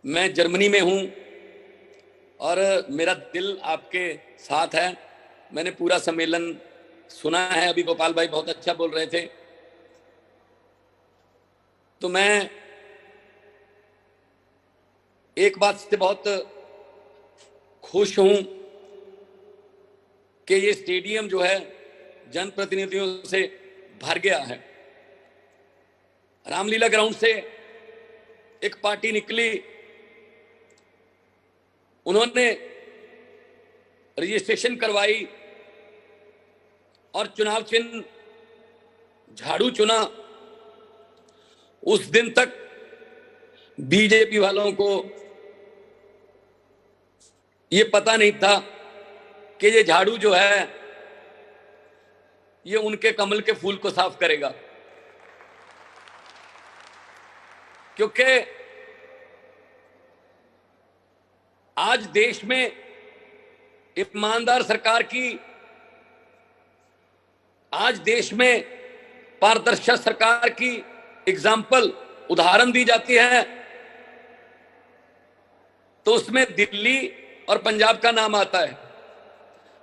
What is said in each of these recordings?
मैं जर्मनी में हूं और मेरा दिल आपके साथ है। मैंने पूरा सम्मेलन सुना है। अभी गोपाल भाई बहुत अच्छा बोल रहे थे। तो मैं एक बात से बहुत खुश हूं कि ये स्टेडियम जो है जनप्रतिनिधियों से भर गया है। रामलीला ग्राउंड से एक पार्टी निकली, उन्होंने रजिस्ट्रेशन करवाई और चुनाव चिन्ह झाड़ू चुना। उस दिन तक बीजेपी वालों को ये पता नहीं था कि ये झाड़ू जो है ये उनके कमल के फूल को साफ करेगा, क्योंकि आज देश में ईमानदार सरकार की, आज देश में पारदर्शी सरकार की एग्जाम्पल उदाहरण दी जाती है तो उसमें दिल्ली और पंजाब का नाम आता है।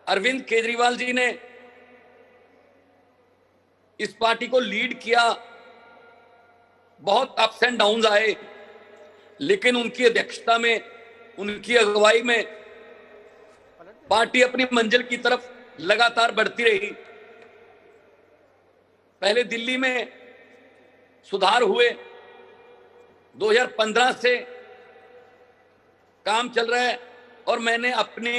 अरविंद केजरीवाल जी ने इस पार्टी को लीड किया। बहुत अप्स एंड डाउन्स आए, लेकिन उनकी अध्यक्षता में, उनकी अगुवाई में पार्टी अपनी मंजिल की तरफ लगातार बढ़ती रही। पहले दिल्ली में सुधार हुए, 2015 से काम चल रहा है और मैंने अपने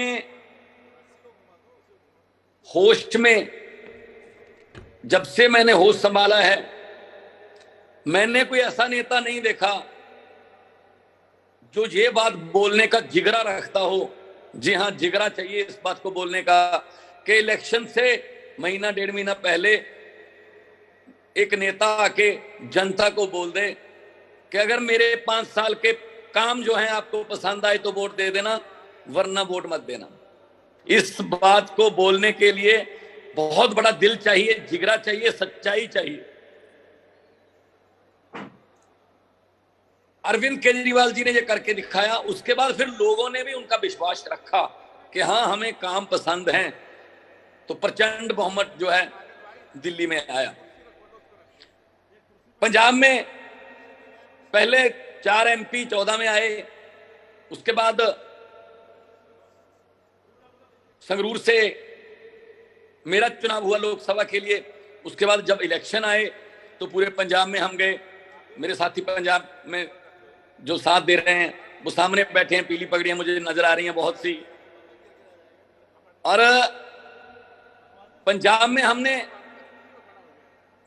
होश में, जब से मैंने होश संभाला है, मैंने कोई ऐसा नेता नहीं देखा जो ये बात बोलने का जिगरा रखता हो। जी हां, जिगरा चाहिए इस बात को बोलने का कि इलेक्शन से महीना डेढ़ महीना पहले एक नेता आके जनता को बोल दे कि अगर मेरे 5 साल के काम जो हैं आपको पसंद आए तो वोट दे देना, वरना वोट मत देना। इस बात को बोलने के लिए बहुत बड़ा दिल चाहिए, जिगरा चाहिए, सच्चाई चाहिए। अरविंद केजरीवाल जी ने ये करके दिखाया। उसके बाद फिर लोगों ने भी उनका विश्वास रखा कि हाँ, हमें काम पसंद हैं, तो प्रचंड बहुमत जो है दिल्ली में आया। पंजाब में पहले 4 MP 14 में आए, उसके बाद संगरूर से मेरा चुनाव हुआ लोकसभा के लिए। उसके बाद जब इलेक्शन आए तो पूरे पंजाब में हम गए। मेरे साथी पंजाब में जो साथ दे रहे हैं वो सामने बैठे हैं, पीली पगड़ियां मुझे नजर आ रही हैं बहुत सी। और पंजाब में हमने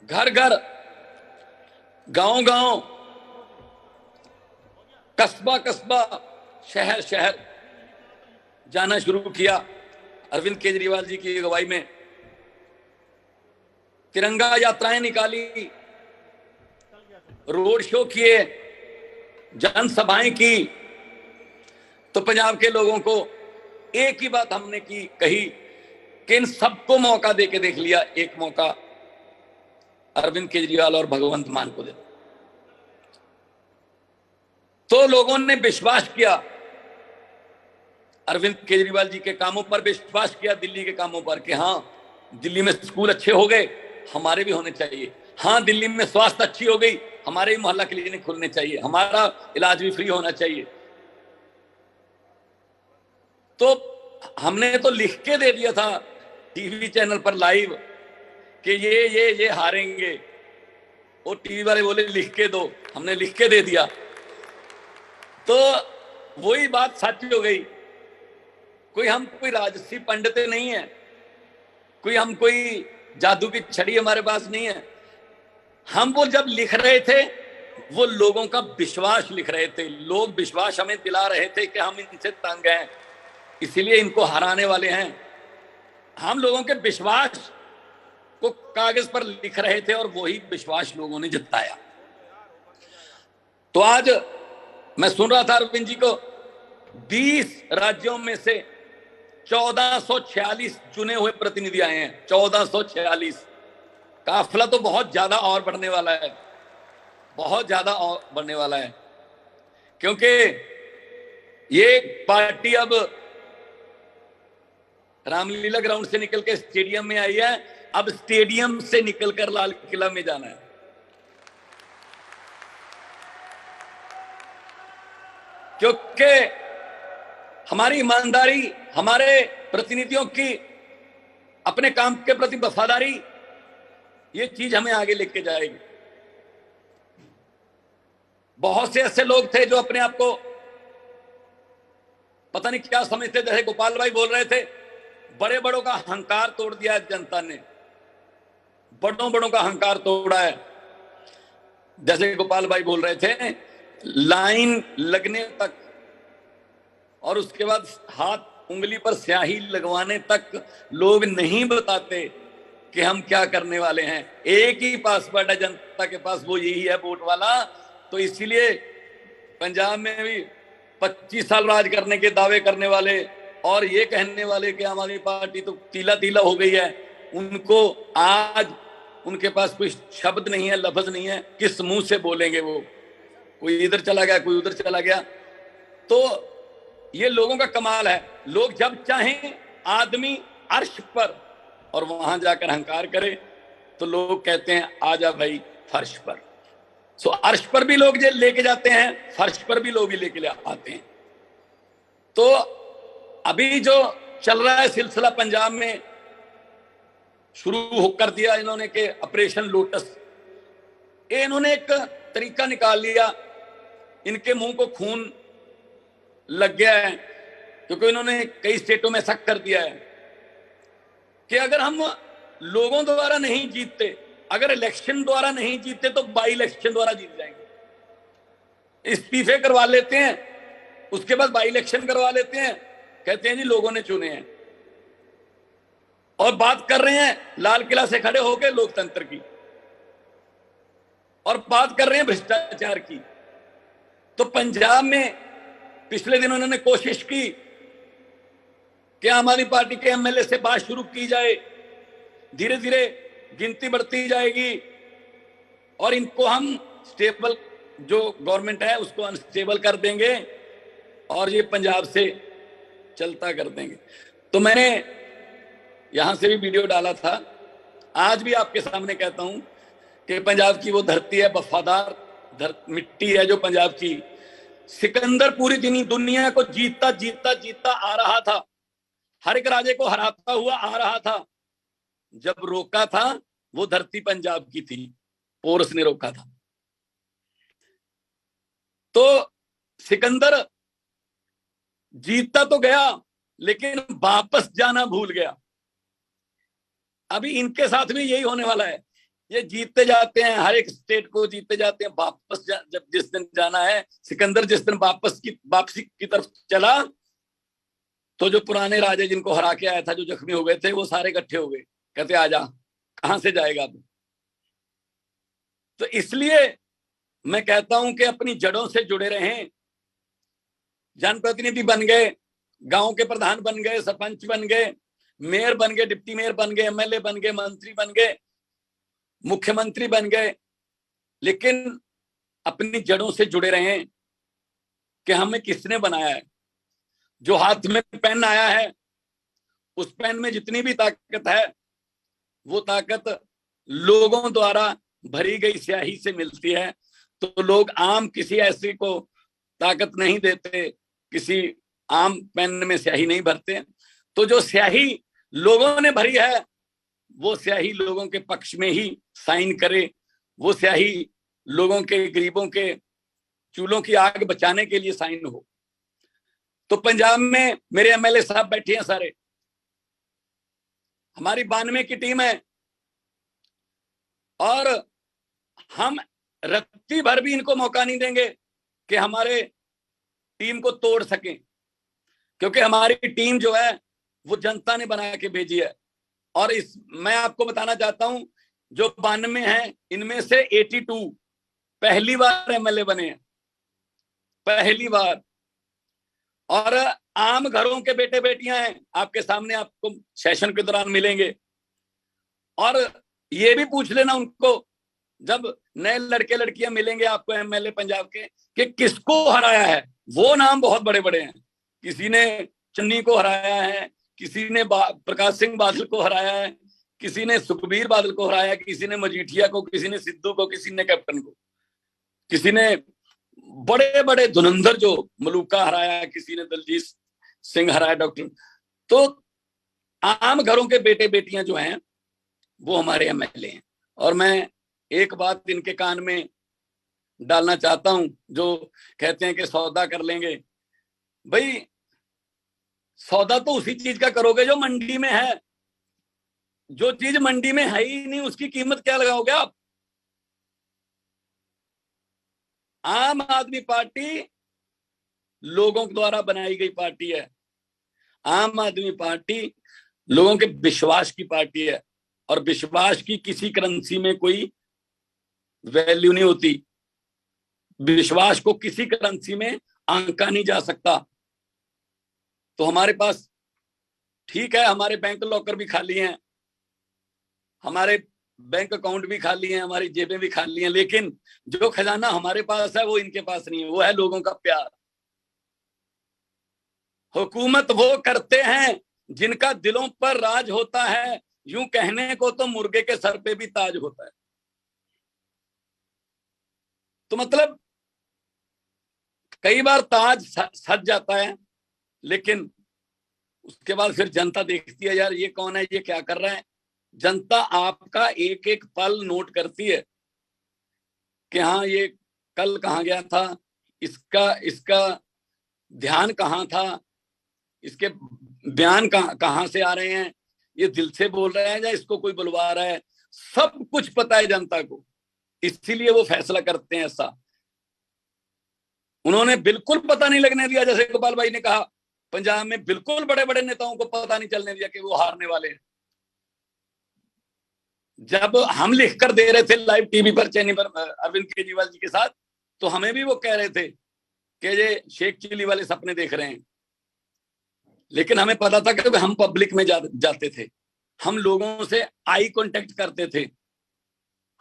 घर घर, गांव गांव, कस्बा कस्बा, शहर शहर जाना शुरू किया। अरविंद केजरीवाल जी की अगुवाई में तिरंगा यात्राएं निकाली, रोड शो किए, जनसभाएं की। तो पंजाब के लोगों को एक ही बात हमने कही कि इन सबको मौका देके देख लिया, एक मौका अरविंद केजरीवाल और भगवंत मान को दे। तो लोगों ने विश्वास किया, अरविंद केजरीवाल जी के कामों पर विश्वास किया, दिल्ली के कामों पर, कि हाँ, दिल्ली में स्कूल अच्छे हो गए, हमारे भी होने चाहिए। हाँ, दिल्ली में स्वास्थ्य अच्छी हो गई, हमारे भी मोहल्ला क्लिनिक खुलने चाहिए, हमारा इलाज भी फ्री होना चाहिए। तो हमने तो लिख के दे दिया था टीवी चैनल पर लाइव कि ये हारेंगे। वो टीवी वाले बोले लिख के दो, हमने लिख के दे दिया। तो वही बात सच हो गई। हम कोई राजसी पंडित नहीं है, कोई जादू की छड़ी हमारे पास नहीं है। हम वो जब लिख रहे थे वो लोगों का विश्वास लिख रहे थे। लोग विश्वास हमें दिला रहे थे कि हम इनसे तंग हैं, इसीलिए इनको हराने वाले हैं। हम लोगों के विश्वास को कागज पर लिख रहे थे और वही विश्वास लोगों ने जताया। तो आज मैं सुन रहा था अरविंद जी को, 20 राज्यों में से 1446 चुने हुए प्रतिनिधि आए हैं। 1446। काफिला तो बहुत ज्यादा और बढ़ने वाला है, बहुत ज्यादा और बढ़ने वाला है, क्योंकि ये पार्टी अब रामलीला ग्राउंड से निकल के स्टेडियम में आई है, अब स्टेडियम से निकलकर लाल किला में जाना है। क्योंकि हमारी ईमानदारी, हमारे प्रतिनिधियों की अपने काम के प्रति वफादारी, ये चीज हमें आगे लेके जाएगी। बहुत से ऐसे लोग थे जो अपने आप को पता नहीं क्या समझते, जैसे गोपाल भाई बोल रहे थे, बड़े बड़ों का अहंकार तोड़ दिया है जनता ने, बड़ों बड़ों का अहंकार तोड़ा है। जैसे गोपाल भाई बोल रहे थे, लाइन लगने तक और उसके बाद हाथ उंगली पर स्याही लगवाने तक लोग नहीं बताते कि हम क्या करने वाले हैं। एक ही पासवर्ड है जनता के पास, वो यही है वोट वाला। तो इसीलिए पंजाब में भी 25 साल राज करने के दावे करने वाले और ये कहने वाले कि आम आदमी पार्टी तो तीला तीला हो गई है, उनको आज उनके पास कोई शब्द नहीं है, लफ्ज नहीं है, किस मुंह से बोलेंगे वो? कोई इधर चला गया, कोई उधर चला गया। तो ये लोगों का कमाल है, लोग जब चाहें आदमी अर्श पर और वहां जाकर अहंकार करे तो लोग कहते हैं आजा भाई फर्श पर। सो अर्श पर भी लोग लेके जाते हैं, फर्श पर भी लोग लेके आते हैं। तो अभी जो चल रहा है सिलसिला पंजाब में शुरू कर दिया इन्होंने के ऑपरेशन लोटस, ये इन्होंने एक तरीका निकाल लिया, इनके मुंह को खून लग गया है, क्योंकि इन्होंने कई स्टेटों में शक कर दिया है कि अगर हम लोगों द्वारा नहीं जीतते, अगर इलेक्शन द्वारा नहीं जीतते तो बाई इलेक्शन द्वारा जीत जाएंगे। इस्तीफे करवा लेते हैं, उसके बाद बाई इलेक्शन करवा लेते हैं, कहते हैं जी लोगों ने चुने हैं, और बात कर रहे हैं लाल किला से खड़े होकर लोकतंत्र की, और बात कर रहे हैं भ्रष्टाचार की। तो पंजाब में पिछले दिनों उन्होंने कोशिश की कि आम आदमी पार्टी के एमएलए से बात शुरू की जाए, धीरे धीरे गिनती बढ़ती जाएगी और इनको हम स्टेबल, जो गवर्नमेंट है उसको अनस्टेबल कर देंगे और ये पंजाब से चलता कर देंगे। तो मैंने यहां से भी वीडियो डाला था, आज भी आपके सामने कहता हूं कि पंजाब की वो धरती है, वफादार मिट्टी है जो पंजाब की। सिकंदर पूरी दुनिया को जीतता जीतता जीतता आ रहा था, हर एक राजे को हराता हुआ आ रहा था। जब रोका था वो धरती पंजाब की थी, पोरस ने रोका था। तो सिकंदर जीतता तो गया लेकिन वापस जाना भूल गया। अभी इनके साथ भी यही होने वाला है, ये जीतते जाते हैं, हर एक स्टेट को जीतते जाते हैं, वापस जब जिस दिन जाना है, सिकंदर जिस दिन वापसी की तरफ चला तो जो पुराने राजे जिनको हरा के आया था, जो जख्मी हो गए थे, वो सारे इकट्ठे हो गए, कहते आजा, कहां से जाएगा अब। तो इसलिए मैं कहता हूं कि अपनी जड़ों से जुड़े रहें। जनप्रतिनिधि बन गए, गांव के प्रधान बन गए, सरपंच बन गए, मेयर बन गए, डिप्टी मेयर बन गए, एमएलए बन गए, मंत्री बन गए, मुख्यमंत्री बन गए, लेकिन अपनी जड़ों से जुड़े रहें कि हमें किसने बनाया है। जो हाथ में पेन आया है, उस पेन में जितनी भी ताकत है, वो ताकत लोगों द्वारा भरी गई स्याही से मिलती है। तो लोग आम किसी ऐसी को ताकत नहीं देते, किसी आम पेन में स्याही नहीं भरते। तो जो स्याही लोगों ने भरी है, वो स्याही लोगों के पक्ष में ही साइन करे, वो स्याही लोगों के, गरीबों के चूल्हों की आग बचाने के लिए साइन हो। तो पंजाब में मेरे एमएलए साहब बैठे हैं सारे, हमारी 92 की टीम है, और हम रत्ती भर भी इनको मौका नहीं देंगे कि हमारे टीम को तोड़ सकें, क्योंकि हमारी टीम जो है वो जनता ने बना के भेजी है। और मैं आपको बताना चाहता हूं, जो 92 हैं, इनमें से 82 पहली बार एमएलए बने हैं, पहली बार। और आम घरों के बेटे बेटियां हैं, आपके सामने आपको सेशन के दौरान मिलेंगे। और ये भी पूछ लेना उनको जब नए लड़के लड़कियां मिलेंगे आपको एमएलए पंजाब के कि किसको हराया है, वो नाम बहुत बड़े बड़े हैं। किसी ने चन्नी को हराया है, किसी ने प्रकाश सिंह बादल को हराया है, किसी ने सुखबीर बादल को हराया, किसी ने मजीठिया को, किसी ने सिद्धू को, किसी ने कैप्टन को, किसी ने बड़े बड़े धुरंधर जो मलूका हराया, किसी ने दलजीत सिंह हराया, डॉक्टर। तो आम घरों के बेटे बेटियां जो हैं वो हमारे एमएलए हैं। और मैं एक बात इनके कान में डालना चाहता हूं, जो कहते हैं कि सौदा कर लेंगे। भाई सौदा तो उसी चीज का करोगे जो मंडी में है। जो चीज मंडी में है ही नहीं उसकी कीमत क्या लगाओगे आप? आम आदमी पार्टी लोगों द्वारा बनाई गई पार्टी है। आम आदमी पार्टी लोगों के विश्वास की पार्टी है, और विश्वास की किसी करेंसी में कोई वैल्यू नहीं होती। विश्वास को किसी करेंसी में आंका नहीं जा सकता। तो हमारे पास ठीक है, हमारे बैंक लॉकर भी खाली हैं, हमारे बैंक अकाउंट भी खाली हैं, हमारी जेबें भी खाली हैं, लेकिन जो खजाना हमारे पास है वो इनके पास नहीं है। वो है लोगों का प्यार। हुकूमत वो करते हैं जिनका दिलों पर राज होता है। यूं कहने को तो मुर्गे के सर पे भी ताज होता है। तो मतलब कई बार ताज सज जाता है, लेकिन उसके बाद फिर जनता देखती है, यार ये कौन है, ये क्या कर रहा है। जनता आपका एक एक पल नोट करती है कि हाँ ये कल कहाँ गया था, इसका ध्यान कहाँ था, इसके बयान कहाँ से आ रहे हैं, ये दिल से बोल रहे हैं या इसको कोई बुलवा रहा है। सब कुछ पता है जनता को, इसीलिए वो फैसला करते हैं ऐसा। उन्होंने बिल्कुल पता नहीं लगने दिया, जैसे गोपाल भाई ने कहा, पंजाब में बिल्कुल बड़े बड़े नेताओं को पता नहीं चलने दिया कि वो हारने वाले हैं। जब हम लिख कर दे रहे थे लाइव टीवी पर, चैनल पर अरविंद केजरीवाल जी के साथ, तो हमें भी वो कह रहे थे कि ये शेख चिल्ली वाले सपने देख रहे हैं। लेकिन हमें पता था कि हम पब्लिक में जाते थे, हम लोगों से आई कांटेक्ट करते थे,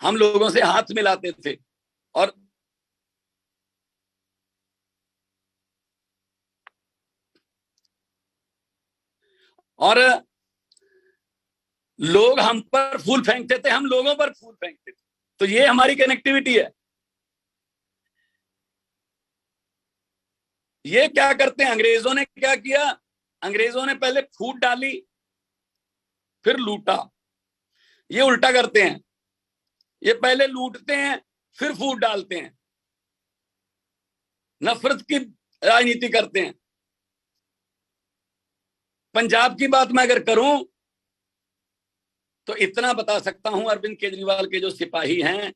हम लोगों से हाथ मिलाते थे, और लोग हम पर फूल फेंकते थे, हम लोगों पर फूल फेंकते थे। तो ये हमारी कनेक्टिविटी है। ये क्या करते हैं, अंग्रेजों ने क्या किया, अंग्रेजों ने पहले फूट डाली फिर लूटा। ये उल्टा करते हैं, ये पहले लूटते हैं फिर फूट डालते हैं, नफरत की राजनीति करते हैं। पंजाब की बात मैं अगर करूं तो इतना बता सकता हूं, अरविंद केजरीवाल के जो सिपाही हैं,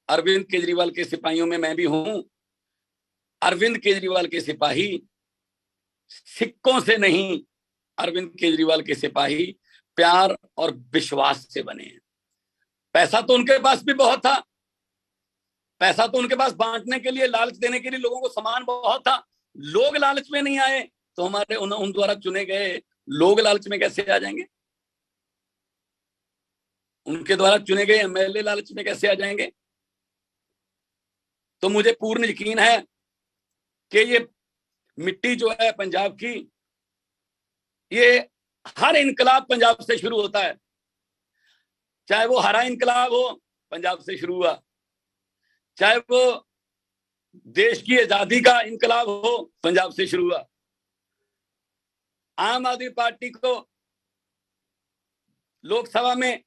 अरविंद केजरीवाल के सिपाहियों में मैं भी हूं। अरविंद केजरीवाल के सिपाही सिक्कों से नहीं, अरविंद केजरीवाल के सिपाही प्यार और विश्वास से बने हैं। पैसा तो उनके पास भी बहुत था, पैसा तो उनके पास बांटने के लिए, लालच देने के लिए, लोगों को सामान बहुत था। लोग लालच में नहीं आए तो हमारे उन द्वारा चुने गए लोग लालच में कैसे आ जाएंगे? उनके द्वारा चुने गए एमएलए लालच में कैसे आ जाएंगे? तो मुझे पूर्ण यकीन है कि ये मिट्टी जो है पंजाब की, ये हर इनकलाब पंजाब से शुरू होता है। चाहे वो हरा इनकलाब हो, पंजाब से शुरू हुआ, चाहे वो देश की आजादी का इनकलाब हो, पंजाब से शुरू हुआ। आम आदमी पार्टी को लोकसभा में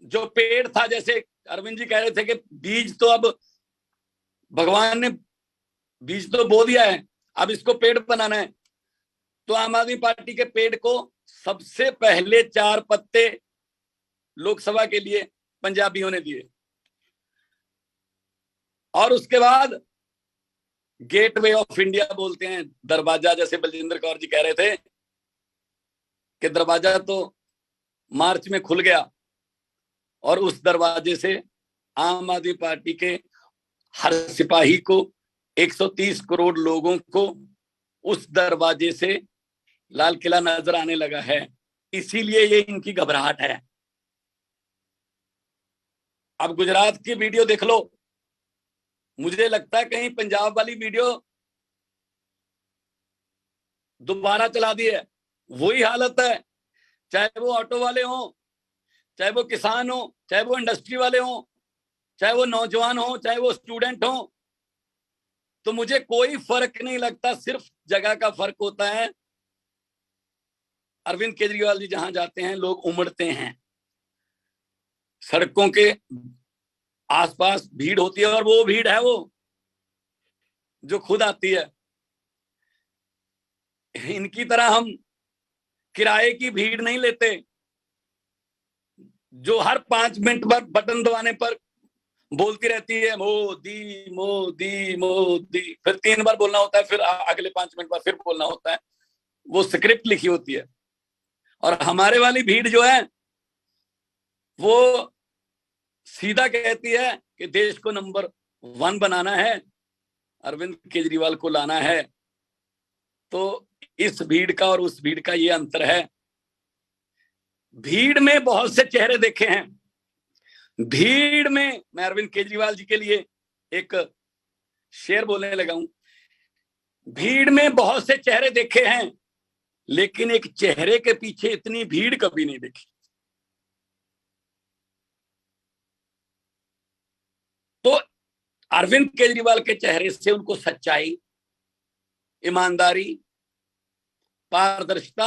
जो पेड़ था, जैसे अरविंद जी कह रहे थे कि बीज तो अब भगवान ने बीज तो बो दिया है, अब इसको पेड़ बनाना है। तो आम आदमी पार्टी के पेड़ को सबसे पहले 4 पत्ते लोकसभा के लिए पंजाबियों ने दिए, और उसके बाद गेटवे ऑफ इंडिया बोलते हैं, दरवाजा, जैसे बलजिंदर कौर जी कह रहे थे कि दरवाजा तो मार्च में खुल गया, और उस दरवाजे से आम आदमी पार्टी के हर सिपाही को, 130 करोड़ लोगों को उस दरवाजे से लाल किला नजर आने लगा है। इसीलिए ये इनकी घबराहट है। अब गुजरात की वीडियो देख लो, मुझे लगता है कहीं पंजाब वाली वीडियो दोबारा चला दी है। वही हालत है, चाहे वो ऑटो वाले हों, चाहे वो किसान हो, चाहे वो इंडस्ट्री वाले हों, चाहे वो नौजवान हो, चाहे वो स्टूडेंट हो, तो मुझे कोई फर्क नहीं लगता। सिर्फ जगह का फर्क होता है। अरविंद केजरीवाल जी जहां जाते हैं लोग उमड़ते हैं, सड़कों के आसपास भीड़ होती है, और वो भीड़ है वो जो खुद आती है। इनकी तरह हम किराए की भीड़ नहीं लेते, जो हर 5 मिनट पर बटन दबाने पर बोलती रहती है मोदी मोदी मोदी, फिर 3 बार बोलना होता है, फिर अगले 5 मिनट बाद फिर बोलना होता है। वो स्क्रिप्ट लिखी होती है। और हमारे वाली भीड़ जो है वो सीधा कहती है कि देश को नंबर 1 बनाना है, अरविंद केजरीवाल को लाना है। तो इस भीड़ का और उस भीड़ का ये अंतर है। भीड़ में बहुत से चेहरे देखे हैं। भीड़ में मैं अरविंद केजरीवाल जी के लिए एक शेर बोलने लगा हूं। भीड़ में बहुत से चेहरे देखे हैं, लेकिन एक चेहरे के पीछे इतनी भीड़ कभी नहीं देखी। तो अरविंद केजरीवाल के चेहरे से उनको सच्चाई, ईमानदारी, पारदर्शिता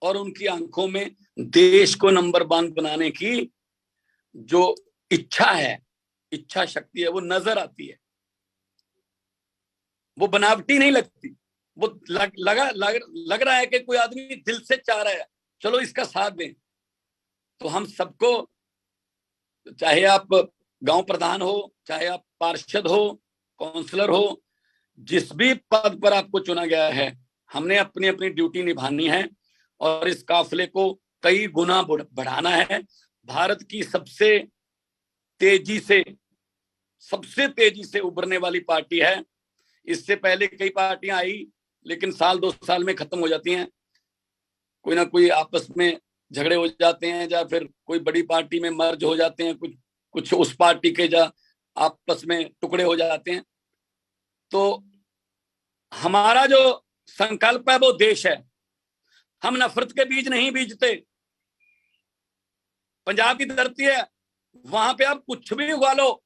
और उनकी आंखों में देश को नंबर 1 बनाने की जो इच्छा है, इच्छा शक्ति है, वो नजर आती है। वो बनावटी नहीं लगती। वो लग रहा है कि कोई आदमी दिल से चाह रहा है चलो इसका साथ दें। तो हम सबको, चाहे आप गांव प्रधान हो, चाहे आप पार्षद हो, काउंसलर हो, जिस भी पद पर आपको चुना गया है, हमने अपनी अपनी ड्यूटी निभानी है और इस काफिले को कई गुना बढ़ाना है। भारत की सबसे तेजी से उभरने वाली पार्टी है। इससे पहले कई पार्टियां आई, लेकिन साल 2 साल में खत्म हो जाती हैं। कोई ना कोई आपस में झगड़े हो जाते हैं, या फिर कोई बड़ी पार्टी में मर्ज हो जाते हैं, कुछ उस पार्टी के जा आपस में टुकड़े हो जाते हैं। तो हमारा जो संकल्प है वो देश है। हम नफरत के बीज नहीं बीजते। पंजाब की धरती है, वहां पे आप कुछ भी उगा लो,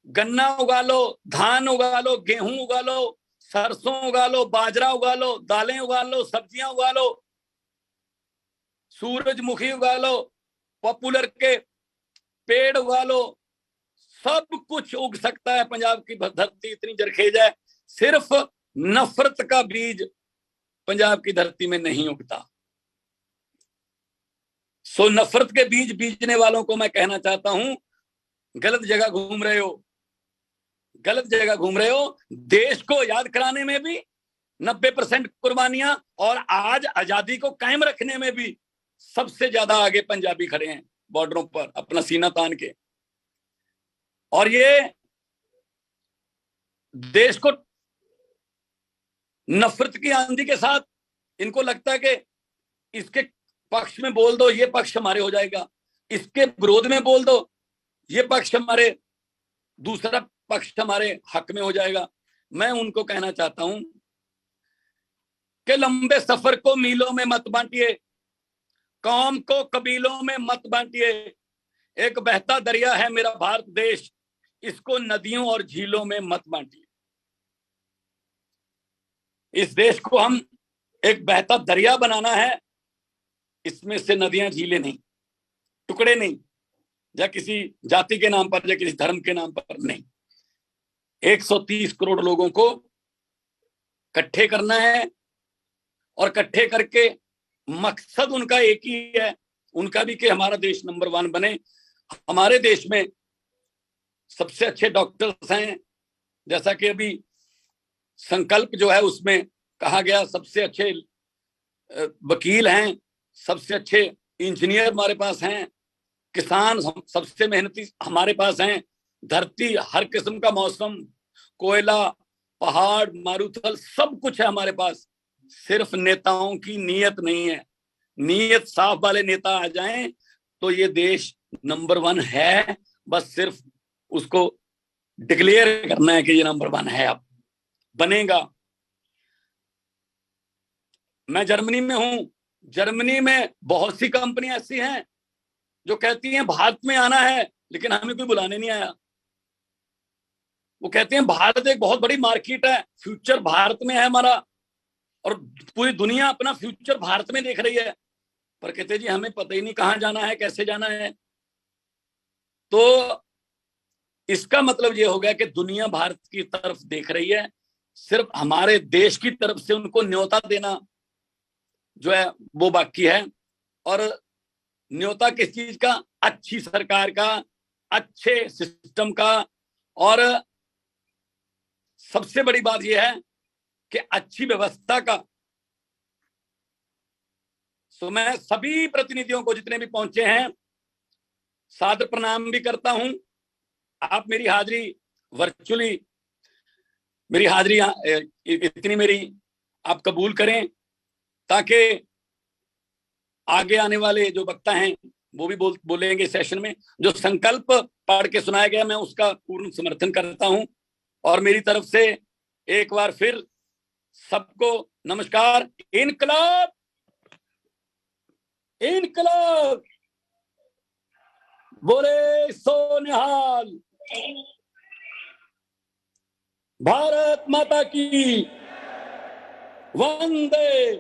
गन्ना उगा लो, धान उगा लो, गेहूं उगा लो, सरसों उगा लो, बाजरा उगा लो, दालें उगा लो, सब्जियां उगा लो, सूरजमुखी उगा लो, पॉपुलर के पेड़ उगा लो, सब कुछ उग सकता है। पंजाब की धरती इतनी जरखेज है। सिर्फ नफरत का बीज पंजाब की धरती में नहीं उगता। सो नफरत के बीज बीजने वालों को मैं कहना चाहता हूं, गलत जगह घूम रहे हो, गलत जगह घूम रहे हो। देश को याद कराने में भी 90% कुर्बानियां, और आज आजादी को कायम रखने में भी सबसे ज्यादा आगे पंजाबी खड़े हैं, बॉर्डरों पर अपना सीना तान के। और ये देश को नफरत की आंधी के साथ, इनको लगता है कि इसके पक्ष में बोल दो ये पक्ष हमारे हो जाएगा, इसके विरोध में बोल दो ये पक्ष हमारे, दूसरा पक्ष हमारे हक में हो जाएगा। मैं उनको कहना चाहता हूं कि लंबे सफर को मीलों में मत बांटिए, कौम को कबीलों में मत बांटिए। एक बहता दरिया है मेरा भारत देश, इसको नदियों और झीलों में मत बांटिए। इस देश को हम एक बहता दरिया बनाना है, इसमें से नदियां झीलें नहीं, टुकड़े नहीं, या किसी जाति के नाम पर या किसी धर्म के नाम पर नहीं। 130 करोड़ लोगों को इकट्ठे करना है, और इकट्ठे करके मकसद उनका एक ही है, उनका भी कि हमारा देश नंबर 1 बने। हमारे देश में सबसे अच्छे डॉक्टर्स हैं, जैसा कि अभी संकल्प जो है उसमें कहा गया, सबसे अच्छे वकील हैं, सबसे अच्छे इंजीनियर हमारे पास हैं, किसान सबसे मेहनती हमारे पास हैं, धरती हर किस्म का मौसम, कोयला, पहाड़, मारूथल, सब कुछ है हमारे पास। सिर्फ नेताओं की नीयत नहीं है। नीयत साफ वाले नेता आ जाएं तो ये देश नंबर 1 है, बस सिर्फ उसको डिक्लेयर करना है कि ये नंबर 1 है, अब बनेगा। मैं जर्मनी में हूं, जर्मनी में बहुत सी कंपनियां ऐसी हैं जो कहती हैं भारत में आना है, लेकिन हमें कोई बुलाने नहीं आया। वो कहते हैं भारत एक बहुत बड़ी मार्केट है, फ्यूचर भारत में है हमारा, और पूरी दुनिया अपना फ्यूचर भारत में देख रही है, पर कहते जी हमें पता ही नहीं कहां जाना है, कैसे जाना है। तो इसका मतलब ये हो गया कि दुनिया भारत की तरफ देख रही है, सिर्फ हमारे देश की तरफ से उनको न्योता देना जो है वो बाकी है। और न्योता किस चीज का? अच्छी सरकार का, अच्छे सिस्टम का, और सबसे बड़ी बात यह है कि अच्छी व्यवस्था का। तो मैं सभी प्रतिनिधियों को जितने भी पहुंचे हैं सादर प्रणाम भी करता हूं। आप मेरी हाजिरी वर्चुअली, मेरी हाजिरी इतनी मेरी आप कबूल करें, ताकि आगे आने वाले जो वक्ता हैं वो भी बोलेंगे सेशन में। जो संकल्प पढ़ के सुनाया गया मैं उसका पूर्ण समर्थन करता हूं। और मेरी तरफ से एक बार फिर सबको नमस्कार। इनकलाब, इनकलाब, बोले सो निहाल, भारत माता की, वंदे